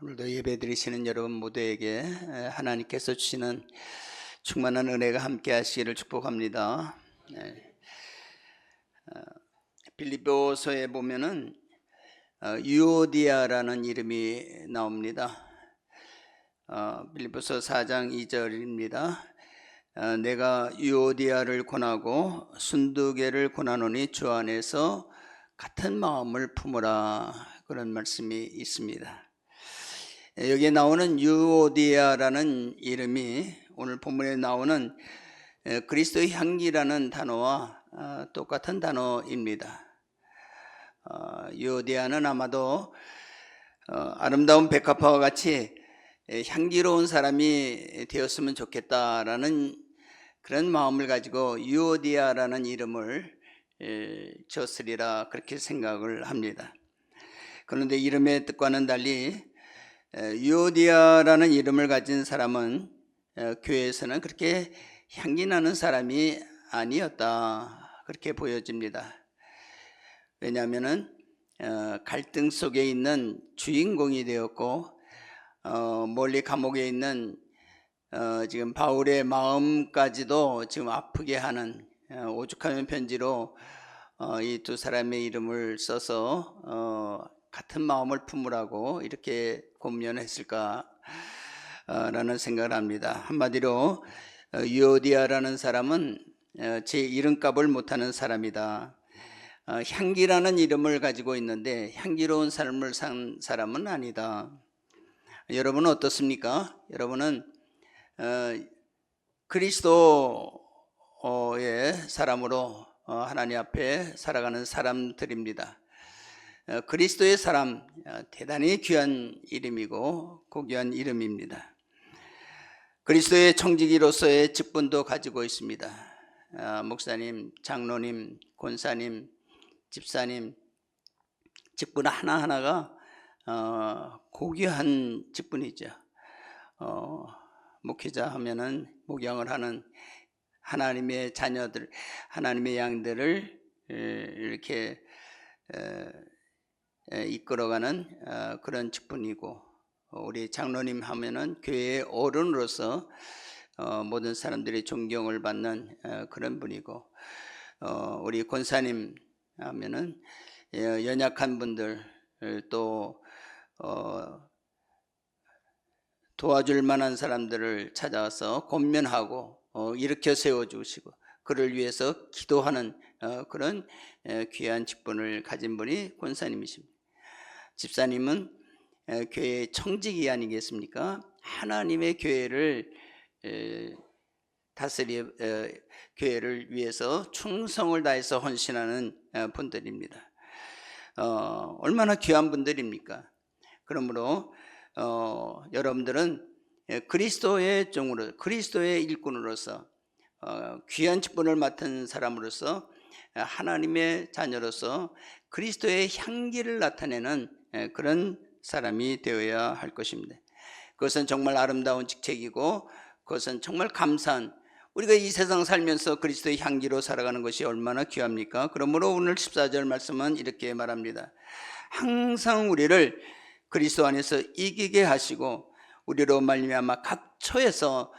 오늘도 예배 드리시는 여러분 모두에게 하나님께서 주시는 충만한 은혜가 함께 하시기를 축복합니다. 빌립보서에 보면은 유오디아라는 이름이 나옵니다. 빌립보서 4장 2절입니다. 내가 유오디아를 권하고 순두개를 권하노니 주 안에서 같은 마음을 품으라, 그런 말씀이 있습니다. 여기에 나오는 유오디아라는 이름이 오늘 본문에 나오는 그리스도의 향기라는 단어와 똑같은 단어입니다. 유오디아는 아마도 아름다운 백합화와 같이 향기로운 사람이 되었으면 좋겠다라는 그런 마음을 가지고 유오디아라는 이름을 지었으리라, 그렇게 생각을 합니다. 그런데 이름의 뜻과는 달리 유오디아라는 이름을 가진 사람은 교회에서는 그렇게 향기나는 사람이 아니었다, 그렇게 보여집니다. 왜냐하면 갈등 속에 있는 주인공이 되었고, 멀리 감옥에 있는 지금 바울의 마음까지도 지금 아프게 하는 오죽하면 편지로 이 두 사람의 이름을 써서 같은 마음을 품으라고 이렇게 권면했을까 라는 생각을 합니다. 한마디로 유오디아라는 사람은 제 이름값을 못하는 사람이다. 향기라는 이름을 가지고 있는데 향기로운 삶을 산 사람은 아니다. 여러분은 어떻습니까? 여러분은 그리스도의 사람으로 하나님 앞에 살아가는 사람들입니다. 그리스도의 사람, 대단히 귀한 이름이고 고귀한 이름입니다. 그리스도의 청지기로서의 직분도 가지고 있습니다. 목사님, 장로님, 권사님, 집사님, 직분 하나하나가 고귀한 직분이죠. 목회자 하면은 목양을 하는 하나님의 자녀들, 하나님의 양들을 이렇게 이끌어가는 그런 직분이고, 우리 장로님 하면은 교회의 어른으로서 모든 사람들이 존경을 받는 그런 분이고, 우리 권사님 하면은 연약한 분들 또 도와줄 만한 사람들을 찾아와서 권면하고 일으켜 세워주시고 그를 위해서 기도하는 그런 귀한 직분을 가진 분이 권사님이십니다. 집사님은 교회의 청직이 아니겠습니까? 하나님의 교회를 교회를 위해서 충성을 다해서 헌신하는 분들입니다. 얼마나 귀한 분들입니까? 그러므로 여러분들은 그리스도의 종으로, 그리스도의 일꾼으로서 귀한 직분을 맡은 사람으로서 하나님의 자녀로서 그리스도의 향기를 나타내는 그런 사람이 되어야 할 것입니다. 그것은 정말 아름다운 직책이고, 그것은 정말 감사한, 우리가 이 세상 살면서 그리스도의 향기로 살아가는 것이 얼마나 귀합니까? 그러므로 오늘 14절 말씀은 이렇게 말합니다. 항상 우리를 그리스도 안에서 이기게 하시고 우리로 말미암아 각 처에서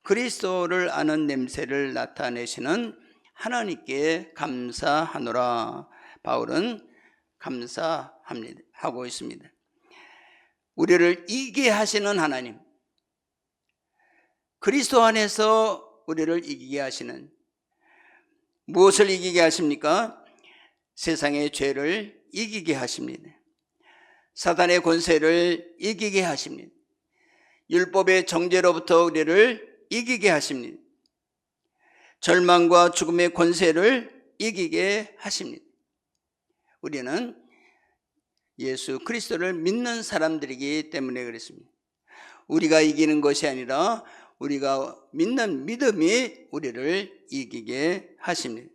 그리스도를 아는 냄새를 나타내시는 하나님께 감사하노라. 바울은 감사하고 있습니다. 우리를 이기게 하시는 하나님, 그리스도 안에서 우리를 이기게 하시는, 무엇을 이기게 하십니까? 세상의 죄를 이기게 하십니다. 사단의 권세를 이기게 하십니다. 율법의 정죄로부터 우리를 이기게 하십니다. 절망과 죽음의 권세를 이기게 하십니다. 우리는 예수 그리스도를 믿는 사람들이기 때문에 그렇습니다. 우리가 이기는 것이 아니라 우리가 믿는 믿음이 우리를 이기게 하십니다.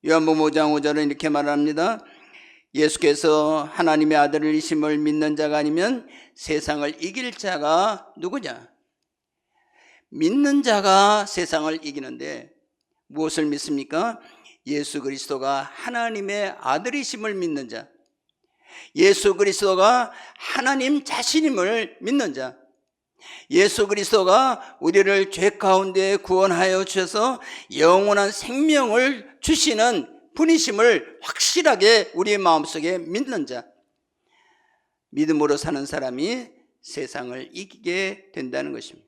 요한복음 5장 5절은 이렇게 말합니다. 예수께서 하나님의 아들이심을 믿는 자가 아니면 세상을 이길 자가 누구냐? 믿는 자가 세상을 이기는데 무엇을 믿습니까? 예수 그리스도가 하나님의 아들이심을 믿는 자, 예수 그리스도가 하나님 자신임을 믿는 자, 예수 그리스도가 우리를 죄 가운데 구원하여 주셔서 영원한 생명을 주시는 분이심을 확실하게 우리의 마음속에 믿는 자, 믿음으로 사는 사람이 세상을 이기게 된다는 것입니다.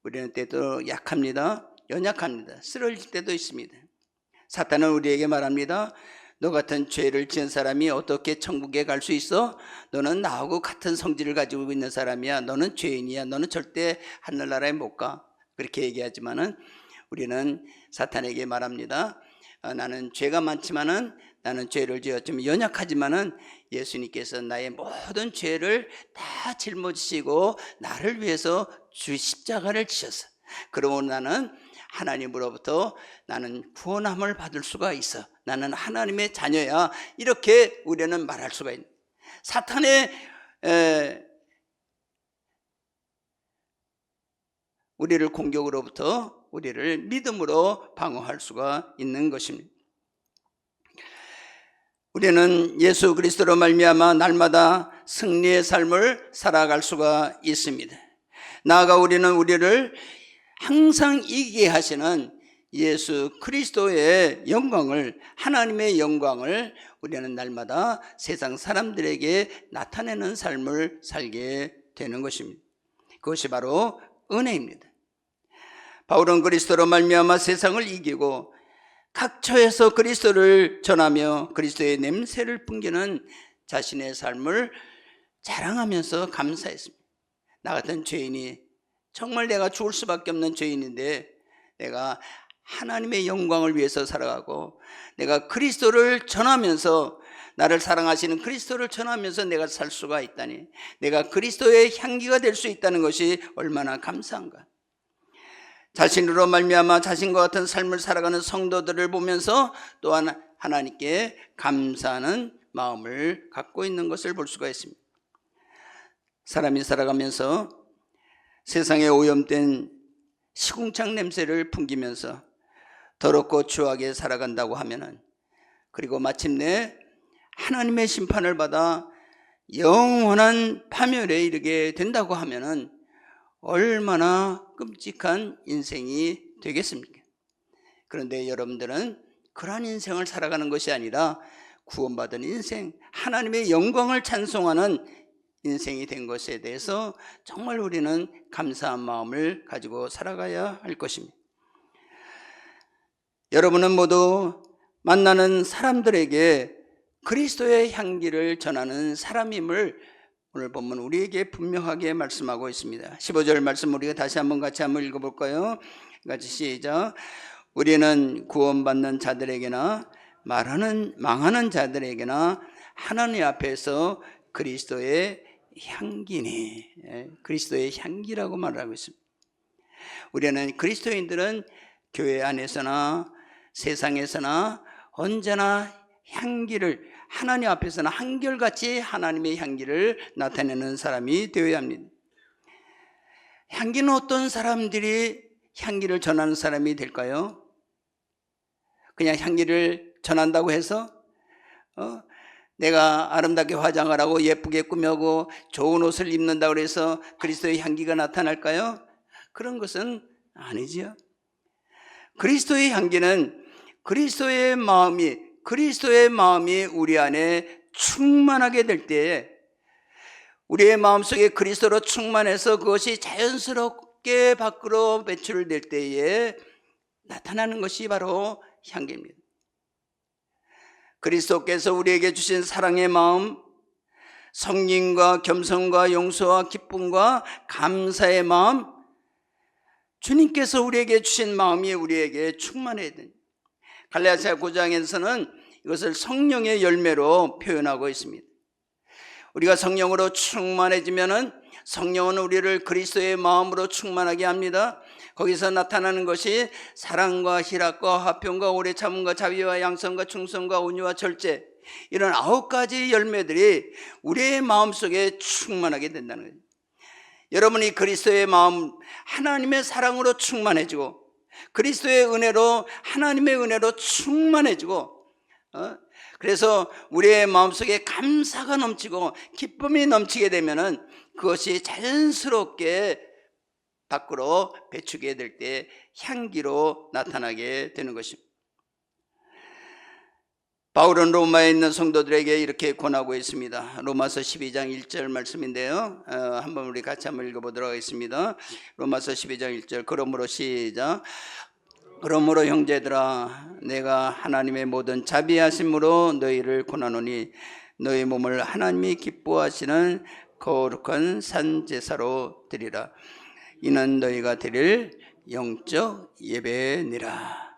우리는 때도 약합니다. 연약합니다. 쓰러질 때도 있습니다. 사탄은 우리에게 말합니다. 너 같은 죄를 지은 사람이 어떻게 천국에 갈 수 있어? 너는 나하고 같은 성질을 가지고 있는 사람이야. 너는 죄인이야. 너는 절대 하늘나라에 못 가. 그렇게 얘기하지만은 우리는 사탄에게 말합니다. 나는 죄가 많지만은, 나는 죄를 지었지만 연약하지만은 예수님께서 나의 모든 죄를 다 짊어지시고 나를 위해서 주 십자가를 지셨어. 그러므로 나는 하나님으로부터 나는 구원함을 받을 수가 있어. 나는 하나님의 자녀야. 이렇게 우리는 말할 수가 있는, 사탄의 우리를 공격으로부터 우리를 믿음으로 방어할 수가 있는 것입니다. 우리는 예수 그리스도로 말미암아 날마다 승리의 삶을 살아갈 수가 있습니다. 나아가 우리는 우리를 항상 이기게 하시는 예수 그리스도의 영광을, 하나님의 영광을 우리는 날마다 세상 사람들에게 나타내는 삶을 살게 되는 것입니다. 그것이 바로 은혜입니다. 바울은 그리스도로 말미암아 세상을 이기고 각 처에서 그리스도를 전하며 그리스도의 냄새를 풍기는 자신의 삶을 자랑하면서 감사했습니다. 나 같은 죄인이, 정말 내가 죽을 수밖에 없는 죄인인데 내가 하나님의 영광을 위해서 살아가고 내가 그리스도를 전하면서, 나를 사랑하시는 그리스도를 전하면서 내가 살 수가 있다니, 내가 그리스도의 향기가 될 수 있다는 것이 얼마나 감사한가. 자신으로 말미암아 자신과 같은 삶을 살아가는 성도들을 보면서 또한 하나님께 감사하는 마음을 갖고 있는 것을 볼 수가 있습니다. 사람이 살아가면서 세상에 오염된 시궁창 냄새를 풍기면서 더럽고 추하게 살아간다고 하면은, 그리고 마침내 하나님의 심판을 받아 영원한 파멸에 이르게 된다고 하면은 얼마나 끔찍한 인생이 되겠습니까? 그런데 여러분들은 그러한 인생을 살아가는 것이 아니라 구원받은 인생, 하나님의 영광을 찬송하는 인생이 된 것에 대해서 정말 우리는 감사한 마음을 가지고 살아가야 할 것입니다. 여러분은 모두 만나는 사람들에게 그리스도의 향기를 전하는 사람임을 오늘 본문 우리에게 분명하게 말씀하고 있습니다. 15절 말씀 우리가 다시 한번 같이 한번 읽어볼까요? 같이 시작. 우리는 구원받는 자들에게나 망하는 자들에게나 하나님 앞에서 그리스도의 향기니, 그리스도의 향기라고 말하고 있습니다. 우리는 그리스도인들은 교회 안에서나 세상에서나 언제나 향기를, 하나님 앞에서는 한결같이 하나님의 향기를 나타내는 사람이 되어야 합니다. 향기는 어떤 사람들이 향기를 전하는 사람이 될까요? 그냥 향기를 전한다고 해서 내가 아름답게 화장을 하고 예쁘게 꾸며고 좋은 옷을 입는다고 해서 그리스도의 향기가 나타날까요? 그런 것은 아니지요. 그리스도의 향기는 그리스도의 마음이 우리 안에 충만하게 될 때에, 우리의 마음속에 그리스도로 충만해서 그것이 자연스럽게 밖으로 배출될 때에 나타나는 것이 바로 향기입니다. 그리스도께서 우리에게 주신 사랑의 마음, 성령과 겸손과 용서와 기쁨과 감사의 마음, 주님께서 우리에게 주신 마음이 우리에게 충만해야 됩니다. 갈라디아 9장에서는 이것을 성령의 열매로 표현하고 있습니다. 우리가 성령으로 충만해지면은 성령은 우리를 그리스도의 마음으로 충만하게 합니다. 거기서 나타나는 것이 사랑과 희락과 화평과 오래 참음과 자비와 양선과 충성과 온유와 절제, 이런 9가지 열매들이 우리의 마음속에 충만하게 된다는 거예요. 여러분이 그리스도의 마음, 하나님의 사랑으로 충만해지고 그리스도의 은혜로, 하나님의 은혜로 충만해지고 그래서 우리의 마음속에 감사가 넘치고 기쁨이 넘치게 되면은 그것이 자연스럽게 밖으로 배출게 될 때 향기로 나타나게 되는 것입니다. 바울은 로마에 있는 성도들에게 이렇게 권하고 있습니다. 로마서 12장 1절 말씀인데요. 한번 우리 같이 한번 읽어보도록 하겠습니다. 로마서 12장 1절. 그러므로 시작. 그러므로 형제들아, 내가 하나님의 모든 자비하심으로 너희를 권하노니 너희 몸을 하나님이 기뻐하시는 거룩한 산 제사로 드리라. 이는 너희가 드릴 영적 예배니라.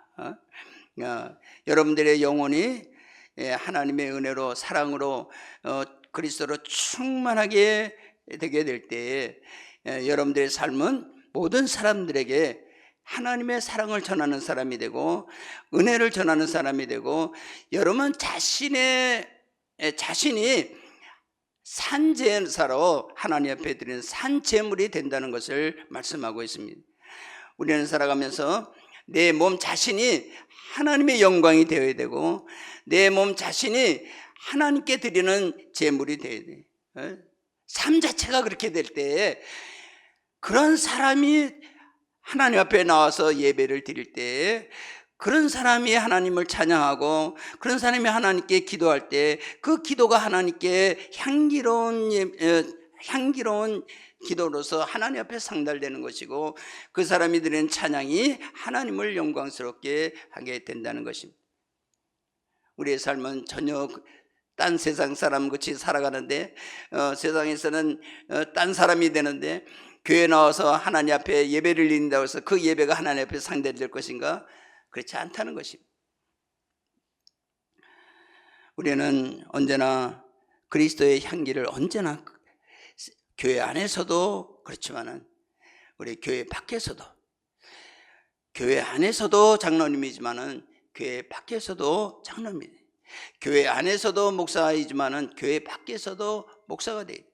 여러분들의 영혼이 하나님의 은혜로 사랑으로 그리스도로 충만하게 되게 될 때에 여러분들의 삶은 모든 사람들에게 하나님의 사랑을 전하는 사람이 되고 은혜를 전하는 사람이 되고 여러분 자신이 산제사로 하나님 앞에 드리는 산제물이 된다는 것을 말씀하고 있습니다. 우리는 살아가면서 내 몸 자신이 하나님의 영광이 되어야 되고 내 몸 자신이 하나님께 드리는 제물이 되어야 돼요. 삶 자체가 그렇게 될 때 그런 사람이 하나님 앞에 나와서 예배를 드릴 때 그런 사람이 하나님을 찬양하고 그런 사람이 하나님께 기도할 때 그 기도가 하나님께 향기로운 기도로서 하나님 앞에 상달되는 것이고 그 사람이 드리는 찬양이 하나님을 영광스럽게 하게 된다는 것입니다. 우리의 삶은 전혀 딴 세상 사람 같이 살아가는데 세상에서는 딴 사람이 되는데 교회 나와서 하나님 앞에 예배를 드린다고 해서 그 예배가 하나님 앞에 상달될 것인가? 그렇지 않다는 것입니다. 우리는 언제나 그리스도의 향기를 언제나 교회 안에서도 그렇지만은 우리 교회 밖에서도 교회 안에서도 장로님이지만은 교회 밖에서도 장로님, 교회 안에서도 목사이지만은 교회 밖에서도 목사가 돼.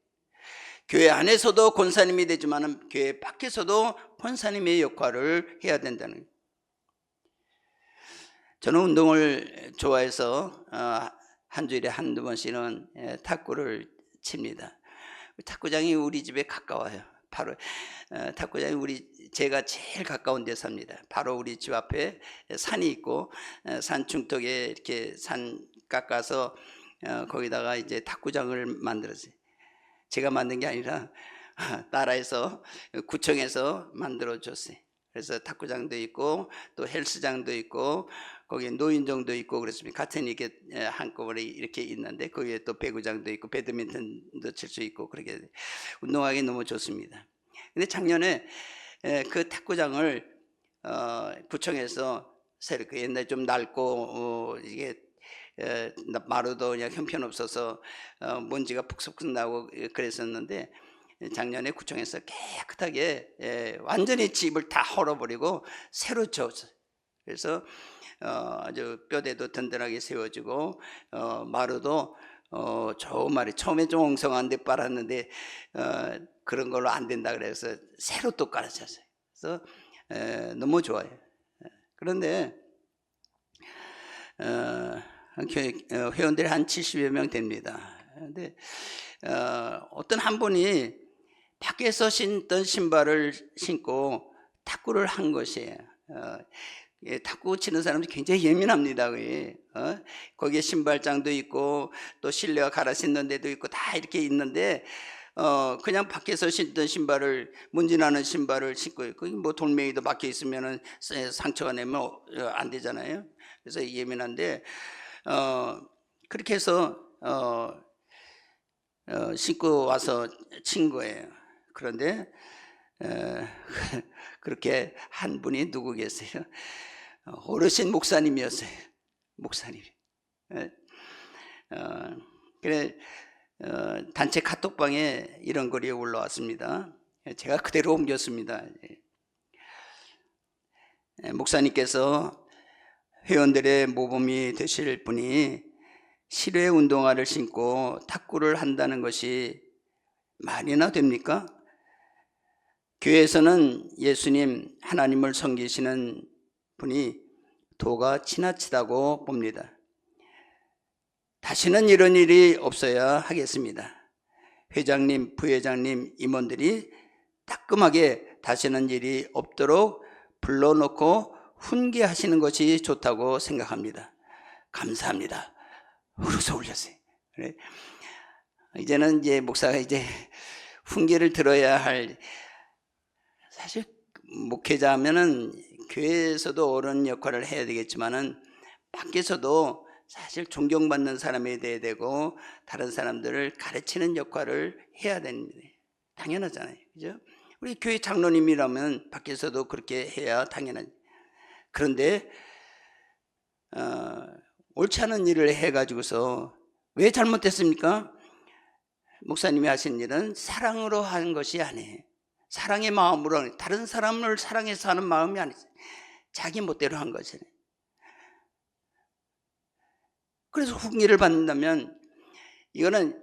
교회 안에서도 권사님이 되지만은 교회 밖에서도 권사님의 역할을 해야 된다는 거예요. 저는 운동을 좋아해서 한 주일에 한두 번씩은 탁구를 칩니다. 탁구장이 우리 집에 가까워요. 바로 탁구장이 제가 제일 가까운 데 삽니다. 바로 우리 집 앞에 산이 있고 산 중턱에 이렇게 산 깎아서 거기다가 이제 탁구장을 만들었어요. 제가 만든 게 아니라 나라에서 구청에서 만들어 줬어요. 그래서 탁구장도 있고 또 헬스장도 있고 거기에 노인정도 있고 그렇습니다. 같은 이렇게 한꺼번에 이렇게 있는데 거기에 또 배구장도 있고 배드민턴도 칠 수 있고 그렇게 운동하기 너무 좋습니다. 근데 작년에 그 탁구장을 구청에서 새로 그 옛날에 좀 낡고 이게 마루도 그냥 형편없어서 먼지가 푹푹 나고 그랬었는데 작년에 구청에서 깨끗하게 완전히 집을 다 헐어버리고 새로 지었어요. 그래서 아주 뼈대도 든든하게 세워지고 마루도 좋은 말이 처음에 좀 엉성한데 빨았는데 그런 걸로 안 된다 그래서 새로 또 깔아줬어요. 그래서 너무 좋아요. 그런데 회원들이 한 70여 명 됩니다. 그런데 어떤 한 분이 밖에서 신던 신발을 신고 탁구를 한 것이에요. 탁구 치는 사람들이 굉장히 예민합니다. 거기에 신발장도 있고 또 실내와 갈아 신는 데도 있고 다 이렇게 있는데 그냥 밖에서 신던 신발을 문지나는 신발을 신고 있고 뭐 돌멩이도 막혀 있으면은 상처가 내면 안 되잖아요. 그래서 예민한데 그렇게 해서 신고 와서 친 거예요. 그런데 그렇게 한 분이 누구 계세요? 어르신 목사님이었어요. 목사님. 그래 단체 카톡방에 이런 글이 올라왔습니다. 제가 그대로 옮겼습니다. 목사님께서 회원들의 모범이 되실 분이 실외 운동화를 신고 탁구를 한다는 것이 말이나 됩니까? 교회에서는 예수님 하나님을 섬기시는 분이 도가 지나치다고 봅니다. 다시는 이런 일이 없어야 하겠습니다. 회장님, 부회장님, 임원들이 따끔하게 다시는 일이 없도록 불러놓고 훈계하시는 것이 좋다고 생각합니다. 감사합니다. 울어서 올렸어요. 그래. 이제는 이제 목사가 이제 훈계를 들어야 할, 사실 목회자 하면은 교회에서도 어른 역할을 해야 되겠지만은 밖에서도 사실 존경받는 사람이 돼야 되고 다른 사람들을 가르치는 역할을 해야 됩니다. 당연하잖아요. 그죠? 우리 교회 장로님이라면 밖에서도 그렇게 해야 당연하죠. 그런데 옳지 않은 일을 해가지고서 왜 잘못됐습니까? 목사님이 하신 일은 사랑으로 하는 것이 아니에요. 사랑의 마음으로, 다른 사람을 사랑해서 하는 마음이 아니죠. 자기 멋대로 한 거잖아요. 그래서 훈계를 받는다면 이거는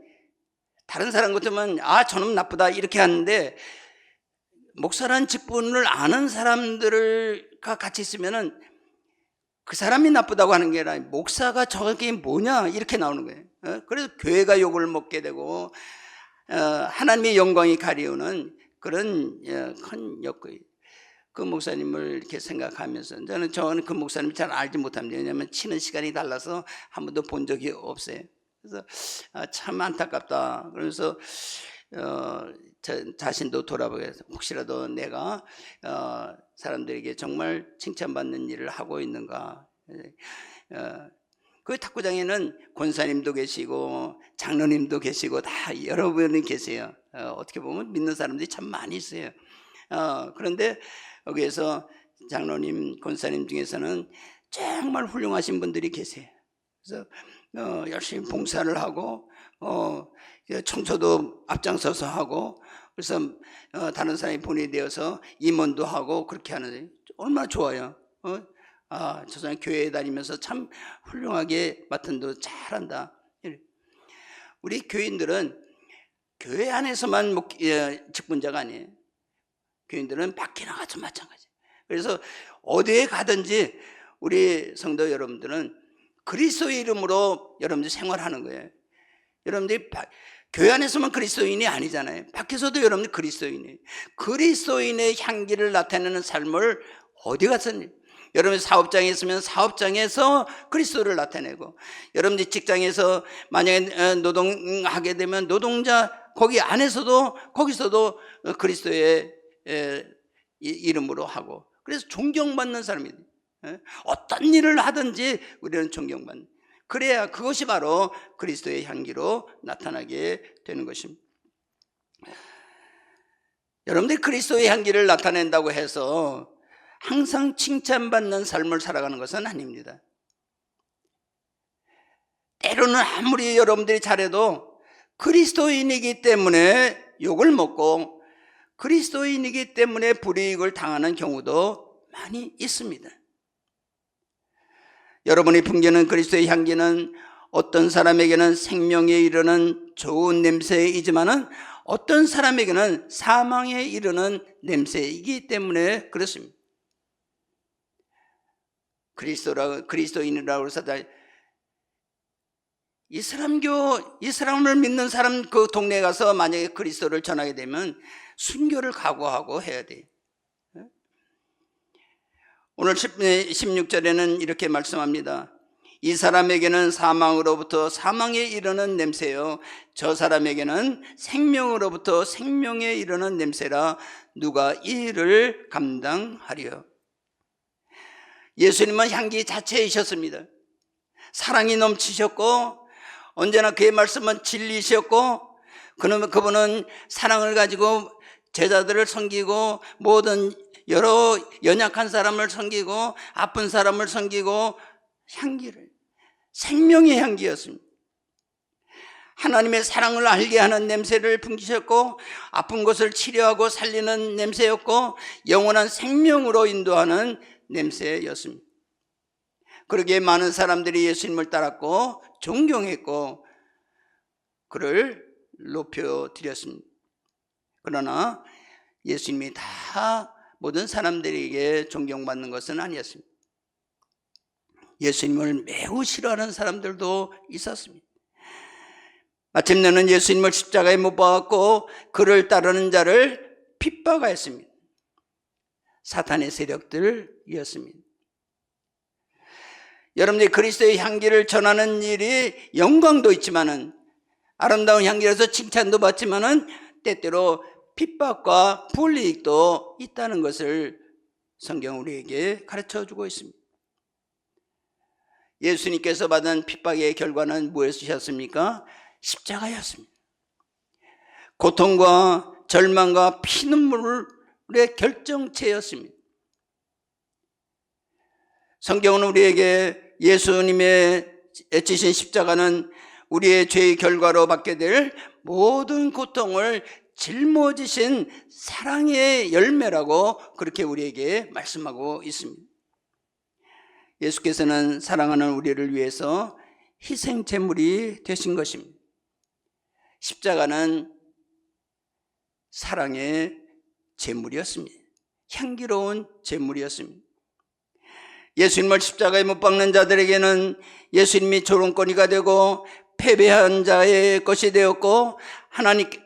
다른 사람 같으면 저놈 나쁘다 이렇게 하는데, 목사라는 직분을 아는 사람들과 같이 있으면은 그 사람이 나쁘다고 하는 게 아니라 목사가 저게 뭐냐 이렇게 나오는 거예요. 그래서 교회가 욕을 먹게 되고 하나님의 영광이 가리우는 그런 큰 역할. 그 목사님을 이렇게 생각하면서 저는 그 목사님 잘 알지 못합니다. 왜냐하면 치는 시간이 달라서 한 번도 본 적이 없어요. 그래서 참 안타깝다. 그래서 자신도 돌아보게 해서 혹시라도 내가 사람들에게 정말 칭찬받는 일을 하고 있는가. 그 탁구장에는 권사님도 계시고 장로님도 계시고 다 여러분이 계세요. 어떻게 보면 믿는 사람들이 참 많이 있어요. 그런데 여기에서 장로님, 권사님 중에서는 정말 훌륭하신 분들이 계세요. 그래서 열심히 봉사를 하고 청소도 앞장서서 하고, 그래서 다른 사람이 본이 되어서 임원도 하고 그렇게 하는데 얼마나 좋아요. 저 사람 교회에 다니면서 참 훌륭하게 맡은 도 잘한다. 우리 교인들은 교회 안에서만 직분자가 아니에요. 교인들은 밖에 나가서 마찬가지. 그래서 어디에 가든지 우리 성도 여러분들은 그리스도의 이름으로 여러분들 생활하는 거예요. 여러분들이 교회 안에서만 그리스도인이 아니잖아요. 밖에서도 여러분들 그리스도인이에요. 그리스도인의 향기를 나타내는 삶을 어디 가서, 여러분 사업장에 있으면 사업장에서 그리스도를 나타내고, 여러분들 직장에서 만약에 노동하게 되면 노동자 거기 안에서도 거기서도 그리스도의 이름으로 하고, 그래서 존경받는 사람이에요. 어떤 일을 하든지 우리는 존경받는, 그래야 그것이 바로 그리스도의 향기로 나타나게 되는 것입니다. 여러분들이 그리스도의 향기를 나타낸다고 해서 항상 칭찬받는 삶을 살아가는 것은 아닙니다. 때로는 아무리 여러분들이 잘해도 그리스도인이기 때문에 욕을 먹고 그리스도인이기 때문에 불이익을 당하는 경우도 많이 있습니다. 여러분이 풍기는 그리스도의 향기는 어떤 사람에게는 생명에 이르는 좋은 냄새이지만은 어떤 사람에게는 사망에 이르는 냄새이기 때문에 그렇습니다. 그리스도인이라고 해서 이슬람을 믿는 사람 그 동네에 가서 만약에 그리스도를 전하게 되면 순교를 각오하고 해야 돼요. 오늘 16절에는 이렇게 말씀합니다. 이 사람에게는 사망으로부터 사망에 이르는 냄새요, 저 사람에게는 생명으로부터 생명에 이르는 냄새라 누가 이 일을 감당하리요. 예수님은 향기 자체이셨습니다. 사랑이 넘치셨고 언제나 그의 말씀은 진리셨고, 그분은 사랑을 가지고 제자들을 섬기고 모든 여러 연약한 사람을 섬기고 아픈 사람을 섬기고, 향기를, 생명의 향기였습니다. 하나님의 사랑을 알게 하는 냄새를 풍기셨고, 아픈 것을 치료하고 살리는 냄새였고, 영원한 생명으로 인도하는 냄새였습니다. 그러기에 많은 사람들이 예수님을 따랐고 존경했고 그를 높여드렸습니다. 그러나 예수님이 다 모든 사람들에게 존경받는 것은 아니었습니다. 예수님을 매우 싫어하는 사람들도 있었습니다. 마침내는 예수님을 십자가에 못 박았고 그를 따르는 자를 핍박하였습니다. 사탄의 세력들이었습니다. 여러분들이 그리스도의 향기를 전하는 일이 영광도 있지만은, 아름다운 향기라서 칭찬도 받지만은 때때로 핍박과 불이익도 있다는 것을 성경은 우리에게 가르쳐주고 있습니다. 예수님께서 받은 핍박의 결과는 무엇이었습니까? 십자가였습니다. 고통과 절망과 피눈물의 결정체였습니다. 성경은 우리에게 예수님의 지신 십자가는 우리의 죄의 결과로 받게 될 모든 고통을 짊어지신 사랑의 열매라고 그렇게 우리에게 말씀하고 있습니다. 예수께서는 사랑하는 우리를 위해서 희생 제물이 되신 것입니다. 십자가는 사랑의 제물이었습니다. 향기로운 제물이었습니다. 예수님을 십자가에 못 박는 자들에게는 예수님이 조롱거리가 되고 패배한 자의 것이 되었고,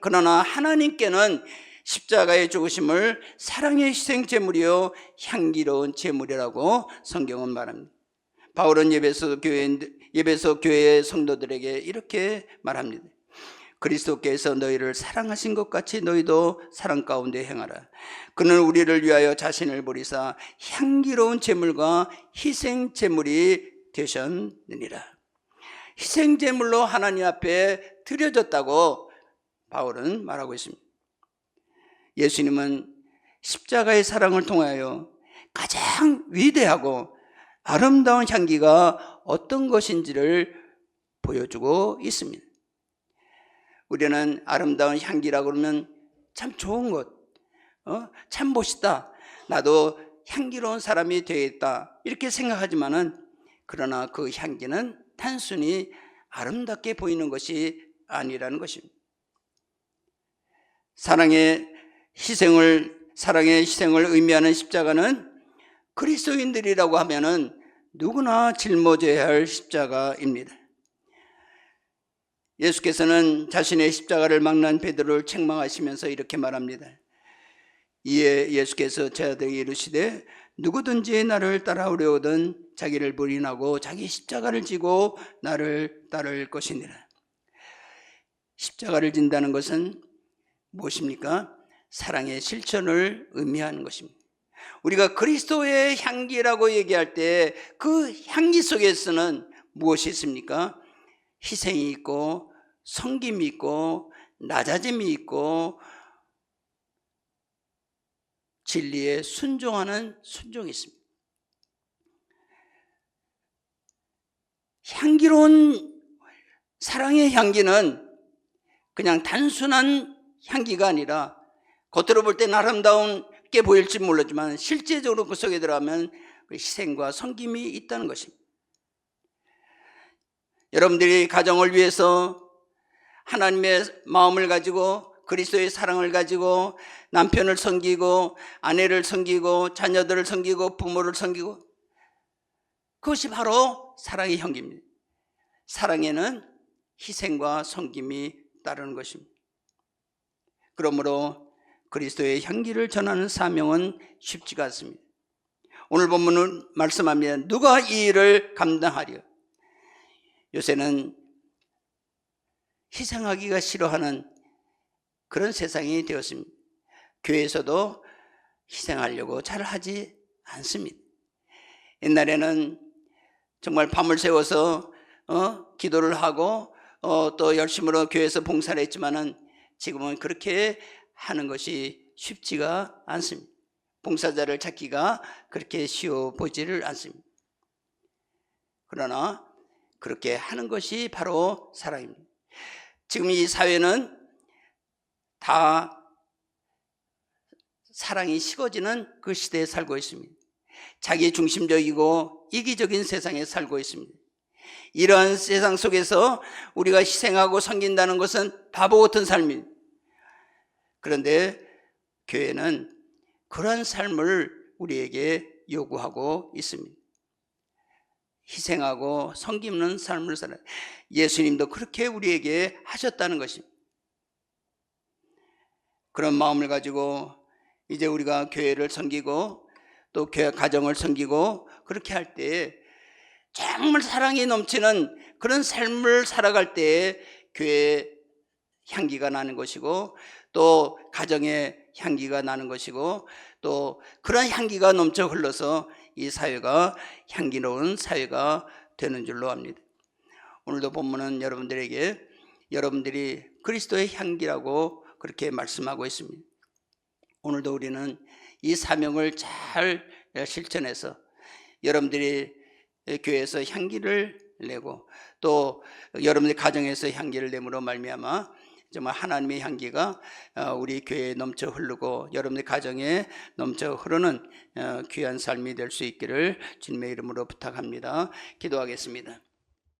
그러나 하나님께는 십자가의 죽으심을 사랑의 희생 제물이요 향기로운 제물이라고 성경은 말합니다. 바울은 예배소 교회의 성도들에게 이렇게 말합니다. 그리스도께서 너희를 사랑하신 것 같이 너희도 사랑 가운데 행하라. 그는 우리를 위하여 자신을 버리사 향기로운 제물과 희생 제물이 되셨느니라. 희생 제물로 하나님 앞에 드려졌다고 바울은 말하고 있습니다. 예수님은 십자가의 사랑을 통하여 가장 위대하고 아름다운 향기가 어떤 것인지를 보여주고 있습니다. 우리는 아름다운 향기라고 그러면 참 좋은 것, 참 멋있다, 나도 향기로운 사람이 되겠다 이렇게 생각하지만은, 그러나 그 향기는 단순히 아름답게 보이는 것이 아니라는 것입니다. 사랑의 희생을 의미하는 십자가는 그리스도인들이라고 하면은 누구나 짊어져야 할 십자가입니다. 예수께서는 자신의 십자가를 막는 베드로를 책망하시면서 이렇게 말합니다. 이에 예수께서 제자들에게 이르시되 누구든지 나를 따라오려거든 자기를 부인하고 자기 십자가를 지고 나를 따를 것이니라. 십자가를 진다는 것은 무엇입니까? 사랑의 실천을 의미하는 것입니다. 우리가 그리스도의 향기라고 얘기할 때 그 향기 속에서는 무엇이 있습니까? 희생이 있고 섬김이 있고 낮아짐이 있고 진리에 순종하는 순종이 있습니다. 향기로운 사랑의 향기는 그냥 단순한 향기가 아니라, 겉으로 볼 때는 아름다운게 보일지 모르지만 실제적으로 그 속에 들어가면 희생과 섬김이 있다는 것입니다. 여러분들이 가정을 위해서 하나님의 마음을 가지고 그리스도의 사랑을 가지고 남편을 섬기고 아내를 섬기고 자녀들을 섬기고 부모를 섬기고, 그것이 바로 사랑의 향기입니다. 사랑에는 희생과 섬김이 따르는 것입니다. 그러므로 그리스도의 향기를 전하는 사명은 쉽지가 않습니다. 오늘 본문은 말씀합니다. 누가 이 일을 감당하리요? 요새는 희생하기가 싫어하는 그런 세상이 되었습니다. 교회에서도 희생하려고 잘 하지 않습니다. 옛날에는 정말 밤을 새워서 기도를 하고 또 열심으로 교회에서 봉사를 했지만은 지금은 그렇게 하는 것이 쉽지가 않습니다. 봉사자를 찾기가 그렇게 쉬워 보이지를 않습니다. 그러나 그렇게 하는 것이 바로 사랑입니다. 지금 이 사회는 다 사랑이 식어지는 그 시대에 살고 있습니다. 자기 중심적이고 이기적인 세상에 살고 있습니다. 이러한 세상 속에서 우리가 희생하고 섬긴다는 것은 바보 같은 삶입니다. 그런데 교회는 그러한 삶을 우리에게 요구하고 있습니다. 희생하고 섬기는 삶을 살아. 예수님도 그렇게 우리에게 하셨다는 것입니다. 그런 마음을 가지고 이제 우리가 교회를 섬기고 또 교회 가정을 섬기고 그렇게 할 때 정말 사랑이 넘치는 그런 삶을 살아갈 때 교회의 향기가 나는 것이고 또 가정의 향기가 나는 것이고 또 그런 향기가 넘쳐 흘러서 이 사회가 향기로운 사회가 되는 줄로 압니다. 오늘도 본문은 여러분들에게 여러분들이 그리스도의 향기라고 그렇게 말씀하고 있습니다. 오늘도 우리는 이 사명을 잘 실천해서 여러분들이 교회에서 향기를 내고 또 여러분들 가정에서 향기를 내므로 말미암아 정말 하나님의 향기가 우리 교회에 넘쳐 흐르고 여러분들 가정에 넘쳐 흐르는 귀한 삶이 될 수 있기를 주님의 이름으로 부탁합니다. 기도하겠습니다.